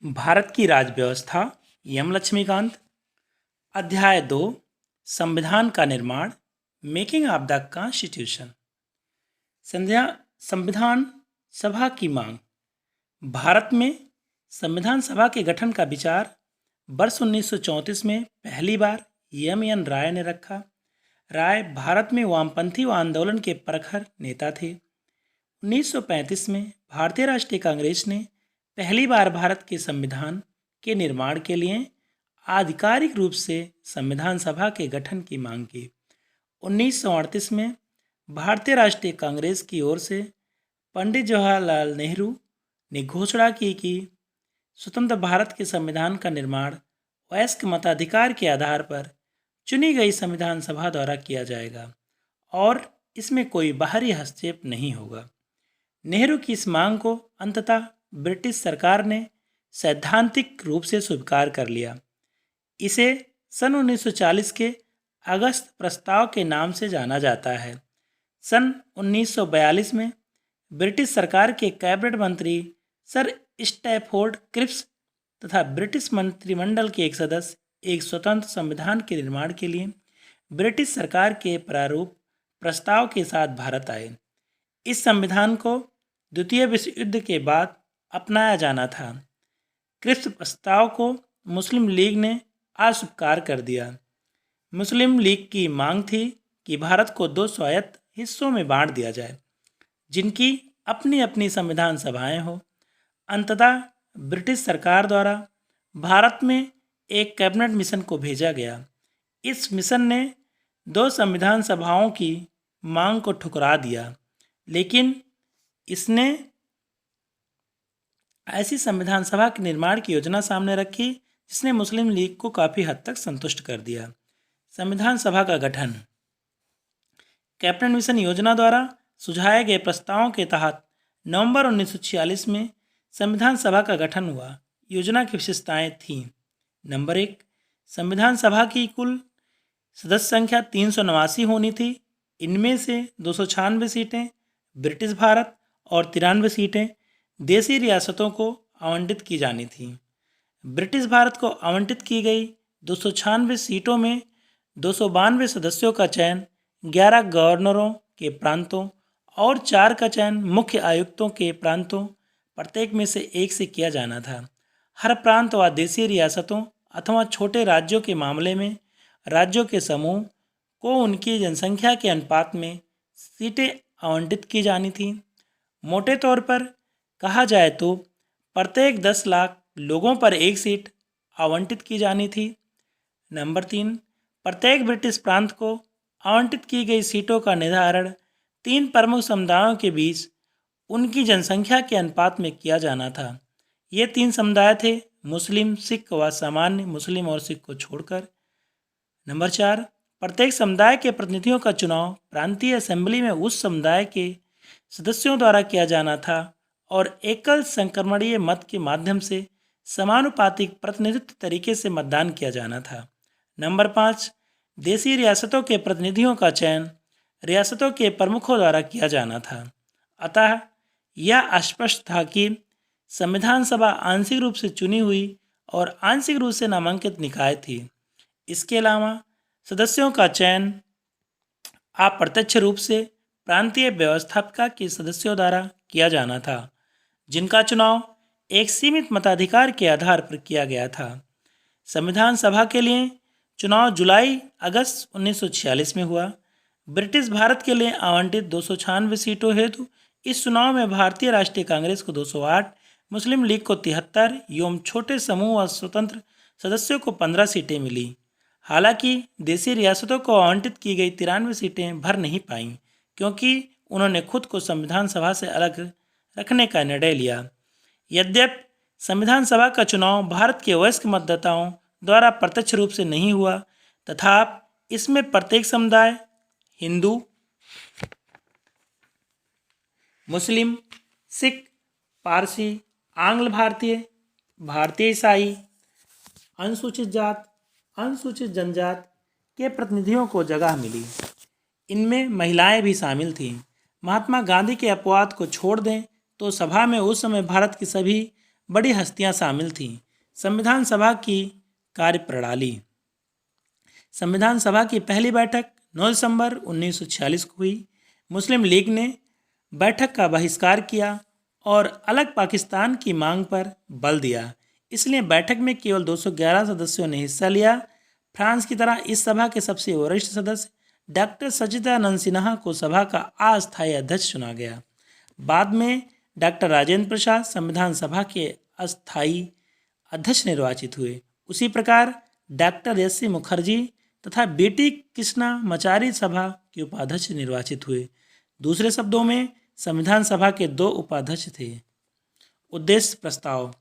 भारत की राज्य व्यवस्था। एम लक्ष्मीकांत। अध्याय 2, संविधान का निर्माण, मेकिंग ऑफ द कॉन्स्टिट्यूशन। संविधान सभा की मांग। भारत में संविधान सभा के गठन का विचार वर्ष 1934 में पहली बार एम राय ने रखा। राय भारत में वामपंथी आंदोलन के प्रखर नेता थे। 1935 में भारतीय राष्ट्रीय कांग्रेस ने पहली बार भारत के संविधान के निर्माण के लिए आधिकारिक रूप से संविधान सभा के गठन की मांग की। 1938 में भारतीय राष्ट्रीय कांग्रेस की ओर से पंडित जवाहरलाल नेहरू ने घोषणा की कि स्वतंत्र भारत के संविधान का निर्माण वयस्क मताधिकार के आधार पर चुनी गई संविधान सभा द्वारा किया जाएगा और इसमें कोई बाहरी हस्तक्षेप नहीं होगा। नेहरू की इस मांग को अंततः ब्रिटिश सरकार ने सैद्धांतिक रूप से स्वीकार कर लिया। इसे सन 1940 के अगस्त प्रस्ताव के नाम से जाना जाता है। सन 1942 में ब्रिटिश सरकार के कैबिनेट मंत्री सर स्टैफोर्ड क्रिप्स तथा ब्रिटिश मंत्रिमंडल के एक सदस्य एक स्वतंत्र संविधान के निर्माण के लिए ब्रिटिश सरकार के प्रारूप प्रस्ताव के साथ भारत आए। इस संविधान को द्वितीय विश्व युद्ध के बाद अपनाया जाना था। क्रिप्स प्रस्ताव को मुस्लिम लीग ने अस्वीकार कर दिया। मुस्लिम लीग की मांग थी कि भारत को 2 स्वायत्त हिस्सों में बांट दिया जाए, जिनकी अपनी अपनी संविधान सभाएं हो। अंततः ब्रिटिश सरकार द्वारा भारत में एक कैबिनेट मिशन को भेजा गया। इस मिशन ने 2 संविधान सभाओं की मांग को ठुकरा दिया, लेकिन इसने ऐसी संविधान सभा के निर्माण की योजना सामने रखी जिसने मुस्लिम लीग को काफ़ी हद तक संतुष्ट कर दिया। संविधान सभा का गठन। कैबिनेट मिशन योजना द्वारा सुझाए गए प्रस्तावों के तहत नवंबर 1946 में संविधान सभा का गठन हुआ। योजना की विशेषताएं थीं। नंबर 1, संविधान सभा की कुल सदस्य संख्या 389 होनी थी। इनमें से 296 सीटें ब्रिटिश भारत और 93 सीटें देसी रियासतों को आवंटित की जानी थीं। ब्रिटिश भारत को आवंटित की गई 296 सीटों में 292 सदस्यों का चयन 11 गवर्नरों के प्रांतों और 4 का चयन मुख्य आयुक्तों के प्रांतों प्रत्येक में से एक से किया जाना था। हर प्रांत व देसी रियासतों अथवा छोटे राज्यों के मामले में राज्यों के समूह को उनकी जनसंख्या के अनुपात में सीटें आवंटित की जानी थीं। मोटे तौर पर कहा जाए तो प्रत्येक 10 लाख लोगों पर एक सीट आवंटित की जानी थी। नंबर 3, प्रत्येक ब्रिटिश प्रांत को आवंटित की गई सीटों का निर्धारण 3 प्रमुख समुदायों के बीच उनकी जनसंख्या के अनुपात में किया जाना था। ये 3 समुदाय थे मुस्लिम, सिख व सामान्य मुस्लिम और सिख को छोड़कर। नंबर 4, प्रत्येक समुदाय के प्रतिनिधियों का चुनाव प्रांतीय असेंबली में उस समुदाय के सदस्यों द्वारा किया जाना था और एकल संक्रमणीय मत के माध्यम से समानुपातिक प्रतिनिधित्व तरीके से मतदान किया जाना था। नंबर 5, देसी रियासतों के प्रतिनिधियों का चयन रियासतों के प्रमुखों द्वारा किया जाना था। अतः यह स्पष्ट था कि संविधान सभा आंशिक रूप से चुनी हुई और आंशिक रूप से नामांकित निकाय थी। इसके अलावा सदस्यों का चयन अप्रत्यक्ष रूप से प्रांतीय व्यवस्थापिका के सदस्यों द्वारा किया जाना था, जिनका चुनाव एक सीमित मताधिकार के आधार पर किया गया था। संविधान सभा के लिए चुनाव जुलाई-अगस्त 1946 में हुआ। ब्रिटिश भारत के लिए आवंटित 296 सीटों हेतु इस चुनाव में भारतीय राष्ट्रीय कांग्रेस को 208, मुस्लिम लीग को 73 एवं छोटे समूह व स्वतंत्र सदस्यों को 15 सीटें मिली। हालांकि देसी रियासतों को आवंटित की गई 93 सीटें भर नहीं पाईं, क्योंकि उन्होंने खुद को संविधान सभा से अलग रखने का निर्णय लिया। यद्यपि संविधान सभा का चुनाव भारत के वयस्क मतदाताओं द्वारा प्रत्यक्ष रूप से नहीं हुआ, तथापि इसमें प्रत्येक समुदाय हिंदू, मुस्लिम, सिख, पारसी, आंग्ल भारतीय, भारतीय ईसाई, अनुसूचित जात, अनुसूचित जनजाति के प्रतिनिधियों को जगह मिली। इनमें महिलाएं भी शामिल थीं। महात्मा गांधी के अपवाद को छोड़ दें तो सभा में उस समय भारत की सभी बड़ी हस्तियां शामिल थीं। संविधान सभा की कार्यप्रणाली। संविधान सभा की पहली बैठक 9 दिसंबर 1946 को हुई। मुस्लिम लीग ने बैठक का बहिष्कार किया और अलग पाकिस्तान की मांग पर बल दिया, इसलिए बैठक में केवल 211 सदस्यों ने हिस्सा लिया। फ्रांस की तरह इस सभा के सबसे वरिष्ठ सदस्य डॉक्टर सच्चिदानंद सिन्हा को सभा का अस्थायी अध्यक्ष चुना गया। बाद में डॉक्टर राजेंद्र प्रसाद संविधान सभा के अस्थायी अध्यक्ष निर्वाचित हुए। उसी प्रकार डॉक्टर एस.सी. मुखर्जी तथा बी.टी. कृष्णामाचारी सभा के उपाध्यक्ष निर्वाचित हुए। दूसरे शब्दों में संविधान सभा के 2 उपाध्यक्ष थे। उद्देश्य प्रस्ताव।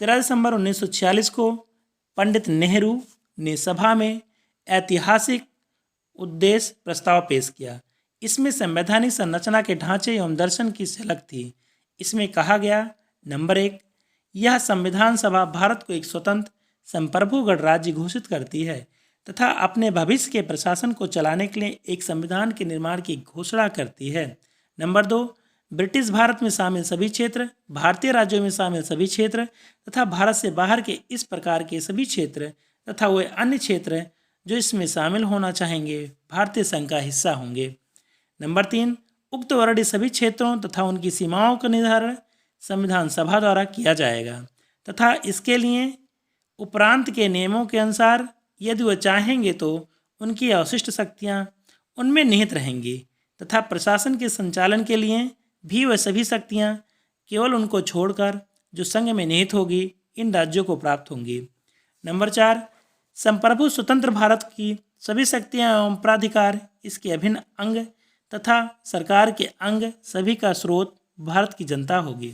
13 दिसंबर 1946 को पंडित नेहरू ने सभा में ऐतिहासिक उद्देश्य प्रस्ताव पेश किया। इसमें संवैधानिक संरचना के ढांचे एवं दर्शन की झलक थी। इसमें कहा गया, नंबर 1, यह संविधान सभा भारत को एक स्वतंत्र संप्रभु गणराज्य घोषित करती है तथा अपने भविष्य के प्रशासन को चलाने के लिए एक संविधान के निर्माण की घोषणा करती है। नंबर 2, ब्रिटिश भारत में शामिल सभी क्षेत्र, भारतीय राज्यों में शामिल सभी क्षेत्र तथा भारत से बाहर के इस प्रकार के सभी क्षेत्र तथा वे अन्य क्षेत्र जो इसमें शामिल होना चाहेंगे भारतीय संघ का हिस्सा होंगे। नंबर 3, उक्त वर्णित सभी क्षेत्रों तथा उनकी सीमाओं का निर्धारण संविधान सभा द्वारा किया जाएगा तथा इसके लिए उपरांत के नियमों के अनुसार यदि वह चाहेंगे तो उनकी अवशिष्ट शक्तियाँ उनमें निहित रहेंगी तथा प्रशासन के संचालन के लिए भी वह सभी शक्तियाँ केवल उनको छोड़कर जो संघ में निहित होगी इन राज्यों को प्राप्त होंगी। नंबर 4, संप्रभु स्वतंत्र भारत की सभी शक्तियाँ एवं प्राधिकार इसके अभिन्न अंग तथा सरकार के अंग सभी का स्रोत भारत की जनता होगी।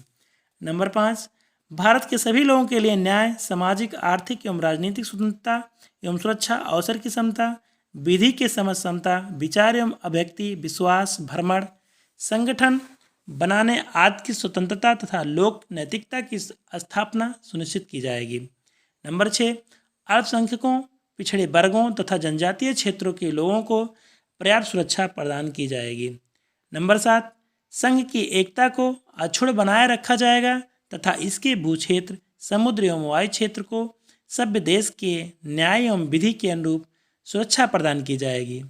नंबर 5, भारत के सभी लोगों के लिए न्याय, सामाजिक, आर्थिक एवं राजनीतिक स्वतंत्रता एवं सुरक्षा, अवसर की समता, विधि के समझ समता, विचार एवं अभिव्यक्ति, विश्वास, भ्रमण, संगठन बनाने आदि की स्वतंत्रता तथा लोक नैतिकता की स्थापना सुनिश्चित की जाएगी। नंबर 6, अल्पसंख्यकों, पिछड़े वर्गों तथा जनजातीय क्षेत्रों के लोगों को पर्याप्त सुरक्षा प्रदान की जाएगी। नंबर 7, संघ की एकता को अक्षुण्ण बनाए रखा जाएगा तथा इसके भूक्षेत्र, समुद्र एवं वायु क्षेत्र को सभ्य देश के न्याय एवं विधि के अनुरूप सुरक्षा प्रदान की जाएगी।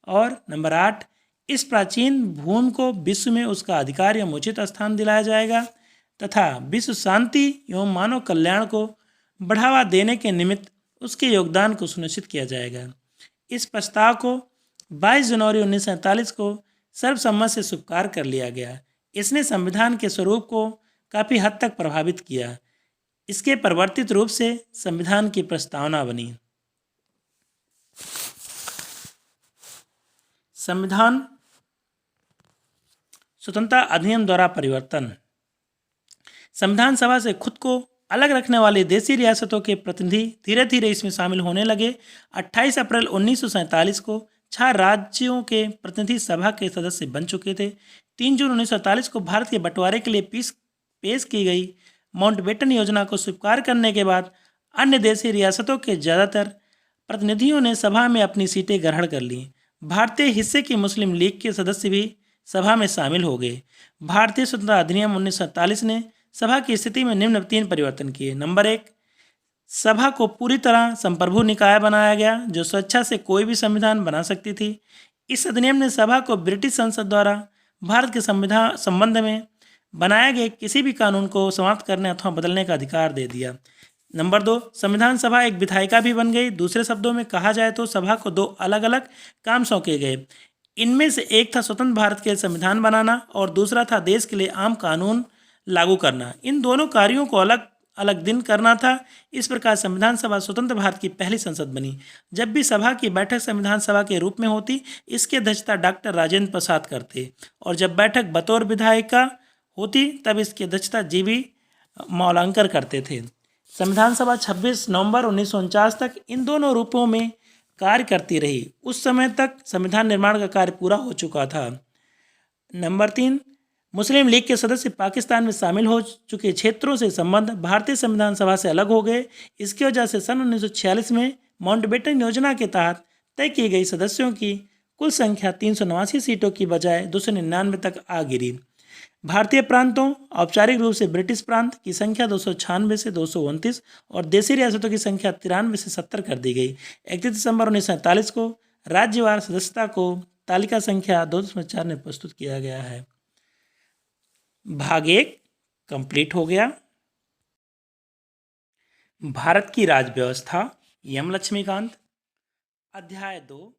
और नंबर 8, इस प्राचीन भूमि को विश्व में उसका अधिकार एवं उचित स्थान दिलाया जाएगा तथा विश्व शांति एवं मानव कल्याण को बढ़ावा देने के निमित्त उसके योगदान को सुनिश्चित किया जाएगा। इस प्रस्ताव को 22 जनवरी 1947 को सर्वसम्मति से स्वीकार कर लिया गया। इसने संविधान के स्वरूप को काफ़ी हद तक प्रभावित किया। इसके परिवर्तित रूप से संविधान की प्रस्तावना बनी। संविधान स्वतंत्रता अधिनियम द्वारा परिवर्तन। संविधान सभा से खुद को अलग रखने वाली देशी रियासतों के प्रतिनिधि धीरे धीरे इसमें शामिल होने लगे। 28 अप्रैल 1947 को 6 राज्यों के प्रतिनिधि सभा के सदस्य बन चुके थे। 3 जून 1947 को भारत के बंटवारे के लिए पेश की गई माउंटबेटन योजना को स्वीकार करने के बाद अन्य देशी रियासतों के ज़्यादातर प्रतिनिधियों ने सभा में अपनी सीटें ग्रहण कर लीं। भारतीय हिस्से की मुस्लिम लीग के सदस्य भी सभा में शामिल हो गए। भारतीय स्वतंत्रता अधिनियम 1947 ने सभा की स्थिति में निम्न 3 परिवर्तन किए। नंबर 1, सभा को पूरी तरह संप्रभु निकाय बनाया गया जो स्वेच्छा से कोई भी संविधान बना सकती थी। इस अधिनियम ने सभा को ब्रिटिश संसद द्वारा भारत के संविधान संबंध में बनाए गए किसी भी कानून को समाप्त करने अथवा बदलने का अधिकार दे दिया। नंबर 2, संविधान सभा एक विधायिका भी बन गई। दूसरे शब्दों में कहा जाए तो सभा को 2 अलग अलग काम सौंपे गए। इनमें से एक था स्वतंत्र भारत के लिए संविधान बनाना और दूसरा था देश के लिए आम कानून लागू करना। इन दोनों कार्यों को अलग अलग दिन करना था। इस प्रकार संविधान सभा स्वतंत्र भारत की पहली संसद बनी। जब भी सभा की बैठक संविधान सभा के रूप में होती, इसकी अध्यक्षता डॉक्टर राजेंद्र प्रसाद करते और जब बैठक बतौर विधायिका होती तब इसकी अध्यक्षता जी.बी. मौलांकर करते थे। संविधान सभा 26 नवंबर 1949 तक इन दोनों रूपों में कार्य करती रही। उस समय तक संविधान निर्माण का कार्य पूरा हो चुका था। नंबर 3, मुस्लिम लीग के सदस्य पाकिस्तान में शामिल हो चुके क्षेत्रों से संबंध भारतीय संविधान सभा से अलग हो गए। इसकी वजह से सन 1946 में माउंटबेटन योजना के तहत तय की गई सदस्यों की कुल संख्या 389 सीटों की बजाय 299 तक आ गिरी। भारतीय प्रांतों, औपचारिक रूप से ब्रिटिश प्रांत की संख्या 296 से 229 और देसी रियासतों की संख्या 93 से 70 कर दी गई। 31 दिसंबर 1947 को राज्यवार सदस्यता को तालिका संख्या 2.4 में प्रस्तुत किया गया है। भाग 1 कंप्लीट हो गया। भारत की राज्य व्यवस्था, एम लक्ष्मीकांत। अध्याय 2